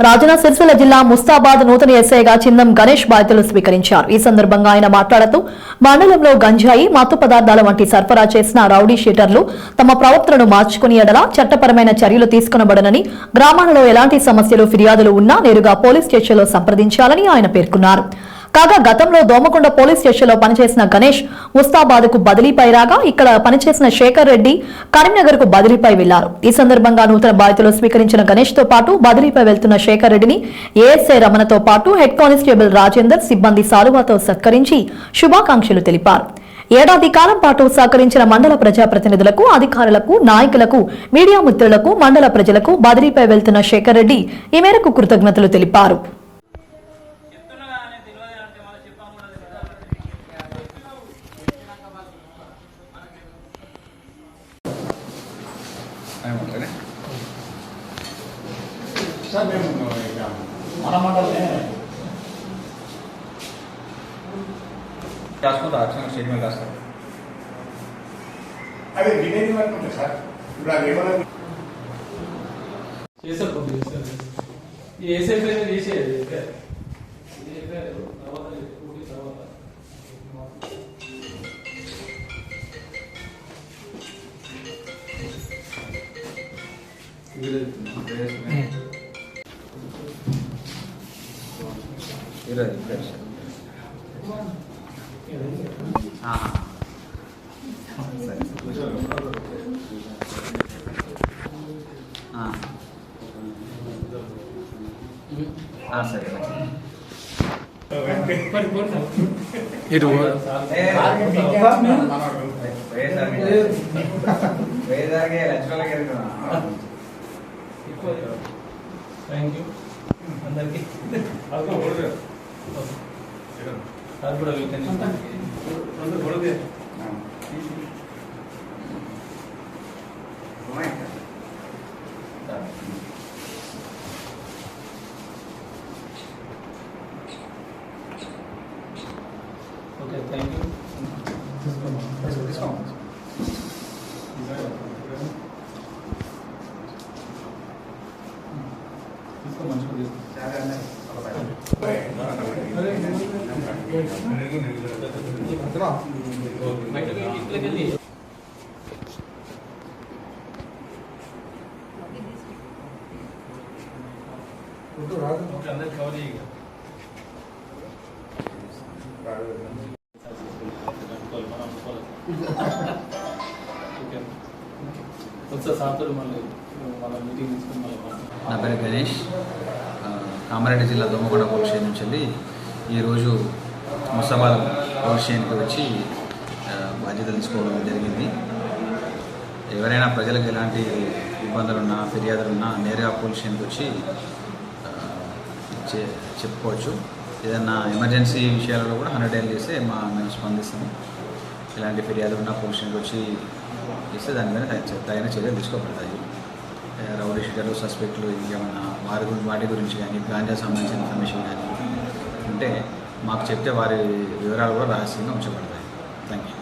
రాజన్న సిరిసిల్ల జిల్లా ముస్తాబాద్ నూతన ఎస్ఐగా చిందం గణేష్ బాధ్యతలు స్వీకరించారు. ఈ సందర్భంగా ఆయన మాట్లాడుతూ మండలంలో గంజాయి, మత్తు పదార్థాల వంటి సరఫరా చేసిన రౌడీ షీటర్లు తమ ప్రవర్తనను మార్చుకుని ఎడల చట్టపరమైన చర్యలు తీసుకునబడనని, గ్రామాలలో ఎలాంటి సమస్యలు, ఫిర్యాదులు ఉన్నా నేరుగా పోలీస్ స్టేషన్లో సంప్రదించాలని ఆయన పేర్కొన్నారు. కాగా గతంలో దోమకొండ పోలీస్ స్టేషన్లో పనిచేసిన గణేష్ ముస్తాబాద్ కు బదిలీపై రాగా ఇక్కడ పనిచేసిన శేఖర్ రెడ్డి కరీంనగర్ కు బదిలీపై వెళ్లారు. ఈ సందర్భంగా నూతన బాధ్యతలు స్వీకరించిన గణేష్ తో పాటు బదిలీపై వెళ్తున్న శేఖర్ రెడ్డిని ఏఎస్ఐ రమణతో పాటు హెడ్ కానిస్టేబుల్ రాజేందర్ సిబ్బంది సాలువాతో సత్కరించి శుభాకాంక్షలు తెలిపారు. ఏడాది కాలం పాటు సహకరించిన మండల ప్రజాప్రతినిధులకు, అధికారులకు, నాయకులకు, మీడియా మిత్రులకు, మండల ప్రజలకు బదిలీపై వెళ్తున్న శేఖర్ రెడ్డి ఈ మేరకు కృతజ్ఞతలు తెలిపారు. సార్ మేము మన మండలనే రాసుకుంటా యాక్షన్ స్టేట్మెంట్ రాస్తారు. అదే విలేజ్ వరకు ఉంటుంది సార్. ఇప్పుడు అది ఏమన్నా చేసారు ఏసే పేరు చేసేది సరే ఇటు థ్యాంక్ యూ అందరికి అది కూడా ఓకే థ్యాంక్ యూ అందరు కవర్ నా పేరు గణేష్, కామారెడ్డి జిల్లా దోమకొండ పోలీస్ స్టేషన్ నుంచి వెళ్ళి ఈరోజు ముస్తాబాద్ పోలీస్ స్టేషన్కి వచ్చి బాధ్యతలు తీసుకోవడం జరిగింది. ఎవరైనా ప్రజలకు ఎలాంటి ఇబ్బందులున్నా, ఫిర్యాదులున్నా నేరుగా పోలీస్ స్టేషన్కి వచ్చి చెప్పుకోవచ్చు. ఏదన్నా ఎమర్జెన్సీ విషయాలలో కూడా 100 డైల్ చేస్తే మేము స్పందిస్తాము. ఎలాంటి ఫిర్యాదులు ఉన్నా పోలీస్ స్టేషన్కి వచ్చి చేస్తే దాని మీద తగిన చర్యలు తీసుకోబడతాయి. రౌడీ షీటర్లు, సస్పెక్ట్లు ఇంకేమన్నా వాటి గురించి కానీ, గాంజా సంబంధించిన ఇన్ఫర్మేషన్ కానీ ఉంటే మాకు చెప్తే వారి వివరాలు కూడా రహస్యంగా ఉంచబడతాయి. Thank you.